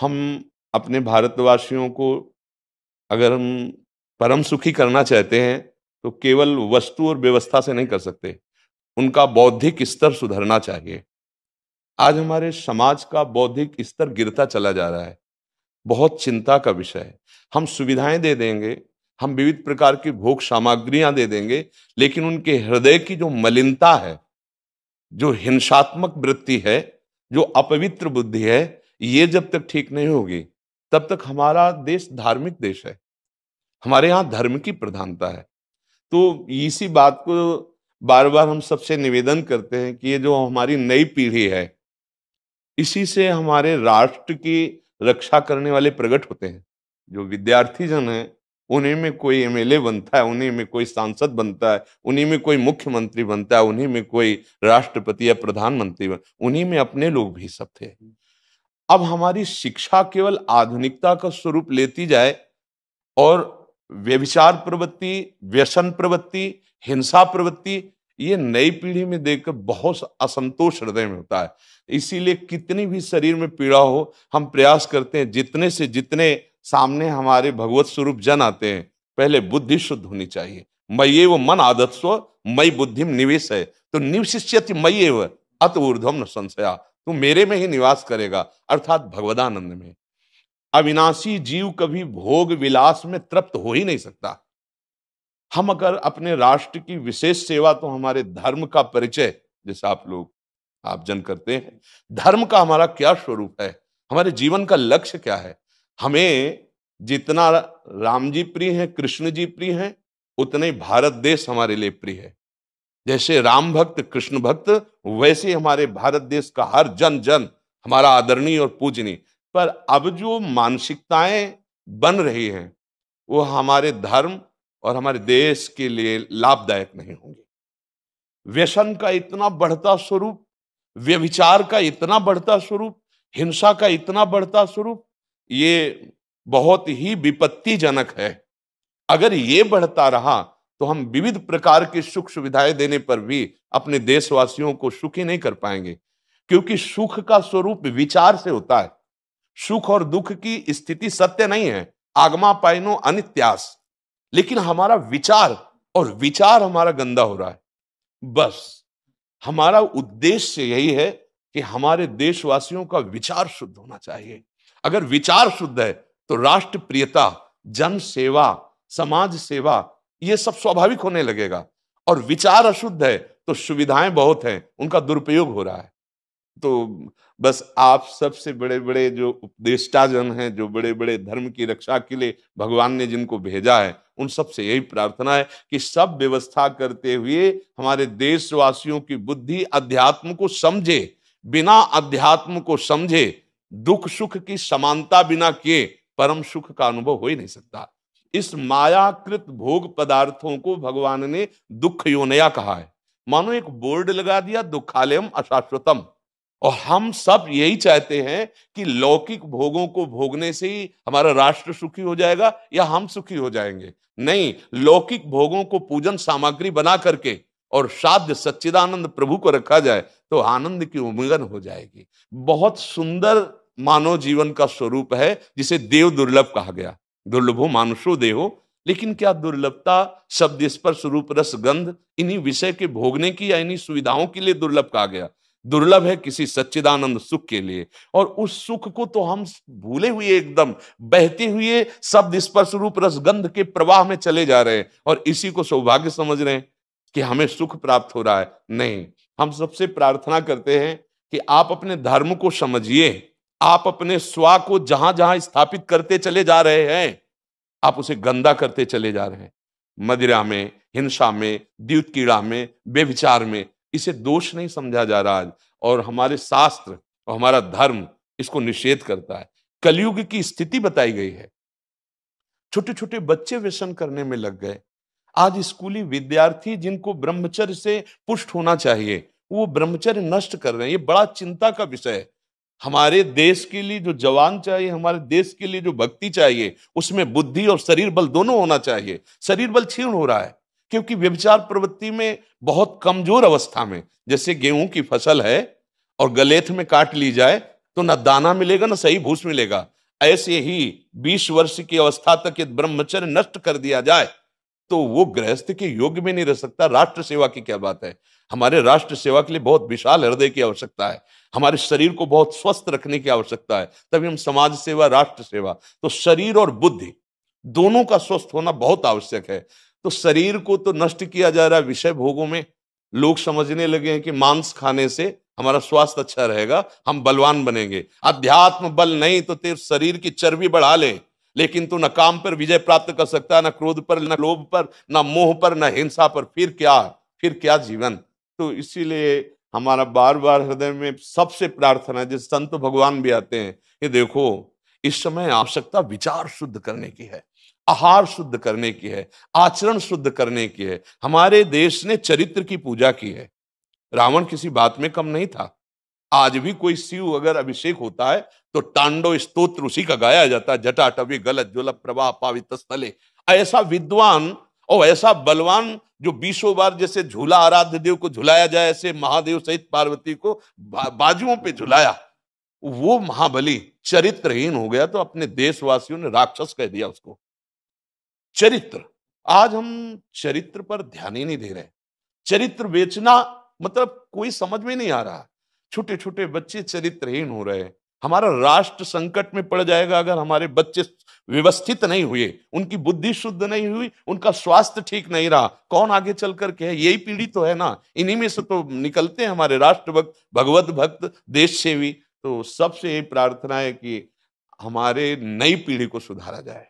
हम अपने भारतवासियों को अगर हम परम सुखी करना चाहते हैं तो केवल वस्तु और व्यवस्था से नहीं कर सकते, उनका बौद्धिक स्तर सुधरना चाहिए। आज हमारे समाज का बौद्धिक स्तर गिरता चला जा रहा है, बहुत चिंता का विषय है। हम सुविधाएं दे देंगे, हम विविध प्रकार की भोग सामग्रियां दे देंगे, लेकिन उनके हृदय की जो मलिनता है, जो हिंसात्मक वृत्ति है, जो अपवित्र बुद्धि है, ये जब तक ठीक नहीं होगी तब तक हमारा देश धार्मिक देश है, हमारे यहाँ धर्म की प्रधानता है। तो इसी बात को बार बार हम सबसे निवेदन करते हैं कि ये जो हमारी नई पीढ़ी है, इसी से हमारे राष्ट्र की रक्षा करने वाले प्रकट होते हैं। जो विद्यार्थी जन है, उन्हीं में कोई एमएलए बनता है, उन्हीं में कोई सांसद बनता है, उन्हीं में कोई मुख्यमंत्री बनता है, उन्हीं में कोई राष्ट्रपति या प्रधानमंत्री उन्हीं में अपने लोग भी सब थे। अब हमारी शिक्षा केवल आधुनिकता का स्वरूप लेती जाए और व्यभिचार प्रवृत्ति, व्यसन प्रवृत्ति, हिंसा प्रवृत्ति, ये नई पीढ़ी में देखकर बहुत असंतोष हृदय में होता है। इसीलिए कितनी भी शरीर में पीड़ा हो, हम प्रयास करते हैं जितने से जितने सामने हमारे भगवत स्वरूप जन आते हैं, पहले बुद्धि शुद्ध होनी चाहिए। मय्ये वो मन आदत्स्व मयि बुद्धिम निवेश है, तो निवशिष्यति मय्ये व अत ऊर्ध्वम न संशया, तू मेरे में ही निवास करेगा, अर्थात भगवदानंद में। अविनाशी जीव कभी भोग विलास में तृप्त हो ही नहीं सकता। हम अगर अपने राष्ट्र की विशेष सेवा, तो हमारे धर्म का परिचय, जैसे आप जन करते हैं, धर्म का हमारा क्या स्वरूप है, हमारे जीवन का लक्ष्य क्या है। हमें जितना राम जी प्रिय हैं, कृष्ण जी प्रिय हैं, उतने ही भारत देश हमारे लिए प्रिय है। जैसे राम भक्त, कृष्ण भक्त, वैसे ही हमारे भारत देश का हर जन जन हमारा आदरणीय और पूजनीय। पर अब जो मानसिकताएं बन रही हैं, वो हमारे धर्म और हमारे देश के लिए लाभदायक नहीं होंगी। व्यसन का इतना बढ़ता स्वरूप, व्यभिचार का इतना बढ़ता स्वरूप, हिंसा का इतना बढ़ता स्वरूप, ये बहुत ही विपत्तिजनक है। अगर ये बढ़ता रहा तो हम विविध प्रकार की सुख सुविधाएं देने पर भी अपने देशवासियों को सुखी नहीं कर पाएंगे, क्योंकि सुख का स्वरूप विचार से होता है। सुख और दुख की स्थिति सत्य नहीं है, आगमा पाइनो अनित्यास, लेकिन हमारा विचार, और विचार हमारा गंदा हो रहा है। बस हमारा उद्देश्य यही है कि हमारे देशवासियों का विचार शुद्ध होना चाहिए। अगर विचार शुद्ध है तो राष्ट्र प्रियता, जन सेवा, समाज सेवा, ये सब स्वाभाविक होने लगेगा। और विचार अशुद्ध है तो सुविधाएं बहुत हैं, उनका दुरुपयोग हो रहा है। तो बस आप सबसे बड़े बड़े जो उपदेष्टा जन हैं, जो बड़े बड़े धर्म की रक्षा के लिए भगवान ने जिनको भेजा है, उन सबसे यही प्रार्थना है कि सब व्यवस्था करते हुए हमारे देशवासियों की बुद्धि अध्यात्म को समझे। बिना अध्यात्म को समझे दुख सुख की समानता बिना किए परम सुख का अनुभव हो ही नहीं सकता। इस मायाकृत भोग पदार्थों को भगवान ने दुख योनया कहा है। मानो एक बोर्ड लगा दिया, दुखालयम अशाश्वतम। और हम सब यही चाहते हैं कि लौकिक भोगों को भोगने से ही हमारा राष्ट्र सुखी हो जाएगा या हम सुखी हो जाएंगे। नहीं, लौकिक भोगों को पूजन सामग्री बना करके और साध्य सच्चिदानंद प्रभु को रखा जाए तो आनंद की उमंगन हो जाएगी। बहुत सुंदर मानव जीवन का स्वरूप है, जिसे देव दुर्लभ कहा गया। दुर्लभो मानुषो देहो, लेकिन क्या दुर्लभता शब्द स्पर्श रूप रस गंध इन्हीं विषय के भोगने की या इन्हीं सुविधाओं के लिए दुर्लभ कहा गया? दुर्लभ है किसी सच्चिदानंद सुख के लिए। और उस सुख को तो हम भूले हुए, एकदम बहते हुए शब्द स्पर्श रूप रसगंध के प्रवाह में चले जा रहे हैं और इसी को सौभाग्य समझ रहे हैं कि हमें सुख प्राप्त हो रहा है। नहीं, हम सबसे प्रार्थना करते हैं कि आप अपने धर्म को समझिए। आप अपने स्वा को जहां जहां स्थापित करते चले जा रहे हैं, आप उसे गंदा करते चले जा रहे हैं। मदिरा में, हिंसा में, द्यूत कीड़ा में, बेविचार में, इसे दोष नहीं समझा जा रहा है। और हमारे शास्त्र और हमारा धर्म इसको निषेध करता है। कलयुग की स्थिति बताई गई है। छोटे छोटे बच्चे व्यसन करने में लग गए। आज स्कूली विद्यार्थी जिनको ब्रह्मचर्य से पुष्ट होना चाहिए, वो ब्रह्मचर्य नष्ट कर रहे हैं। ये बड़ा चिंता का विषय है। हमारे देश के लिए जो जवान चाहिए, हमारे देश के लिए जो भक्ति चाहिए, उसमें बुद्धि और शरीर बल दोनों होना चाहिए। शरीर बल क्षीण हो रहा है क्योंकि व्यभिचार प्रवृत्ति में बहुत कमजोर अवस्था में, जैसे गेहूं की फसल है और गलेथ में काट ली जाए, तो न दाना मिलेगा न सही भूस मिलेगा। ऐसे ही 20 वर्ष की अवस्था तक यदि ब्रह्मचर्य नष्ट कर दिया जाए तो वो गृहस्थ के योग्य में नहीं रह सकता। राष्ट्र सेवा की क्या बात है। हमारे राष्ट्र सेवा के लिए बहुत विशाल हृदय की आवश्यकता है। हमारे शरीर को बहुत स्वस्थ रखने की आवश्यकता है, तभी हम समाज सेवा, राष्ट्र सेवा। तो शरीर और बुद्धि दोनों का स्वस्थ होना बहुत आवश्यक है। तो शरीर को तो नष्ट किया जा रहा है विषय भोगों में। लोग समझने लगे हैं कि मांस खाने से हमारा स्वास्थ्य अच्छा रहेगा, हम बलवान बनेंगे। अध्यात्म बल नहीं तो तेरे शरीर की चर्बी बढ़ा ले, लेकिन तू न काम पर विजय प्राप्त कर सकता, न क्रोध पर, न लोभ पर, न मोह पर, न हिंसा पर। फिर क्या जीवन। तो इसीलिए हमारा बार बार हृदय में सबसे प्रार्थना है, जिस संत भगवान भी आते हैं, ये देखो इस समय आवश्यकता विचार शुद्ध करने की है, आहार शुद्ध करने की है, आचरण शुद्ध करने की है। हमारे देश ने चरित्र की पूजा की है। रावण किसी बात में कम नहीं था। आज भी कोई शिव अगर अभिषेक होता है तो तांडव स्तोत्र उसी का गाया जाता है। जटाटवी गलत ज्वल प्रवाह पावित स्थले। ऐसा विद्वान और ऐसा बलवान जो 20 बार जैसे झूला आराध्य देव को झुलाया जाए, ऐसे महादेव सहित पार्वती को बाजुओं पे झुलाया, वो महाबली चरित्रहीन हो गया तो अपने देशवासियों ने राक्षस कह दिया उसको। चरित्र, आज हम चरित्र पर ध्यान ही नहीं दे रहे। चरित्र बेचना मतलब कोई समझ में नहीं आ रहा। छोटे छोटे बच्चे चरित्रहीन हो रहे हैं। हमारा राष्ट्र संकट में पड़ जाएगा अगर हमारे बच्चे व्यवस्थित नहीं हुए, उनकी बुद्धि शुद्ध नहीं हुई, उनका स्वास्थ्य ठीक नहीं रहा। कौन आगे चल कर के है? यही पीढ़ी तो है ना, इन्हीं में से तो निकलते हैं हमारे राष्ट्र भक्त, भगवत भक्त, देश सेवी। तो सबसे यही प्रार्थना है कि हमारे नई पीढ़ी को सुधारा जाए।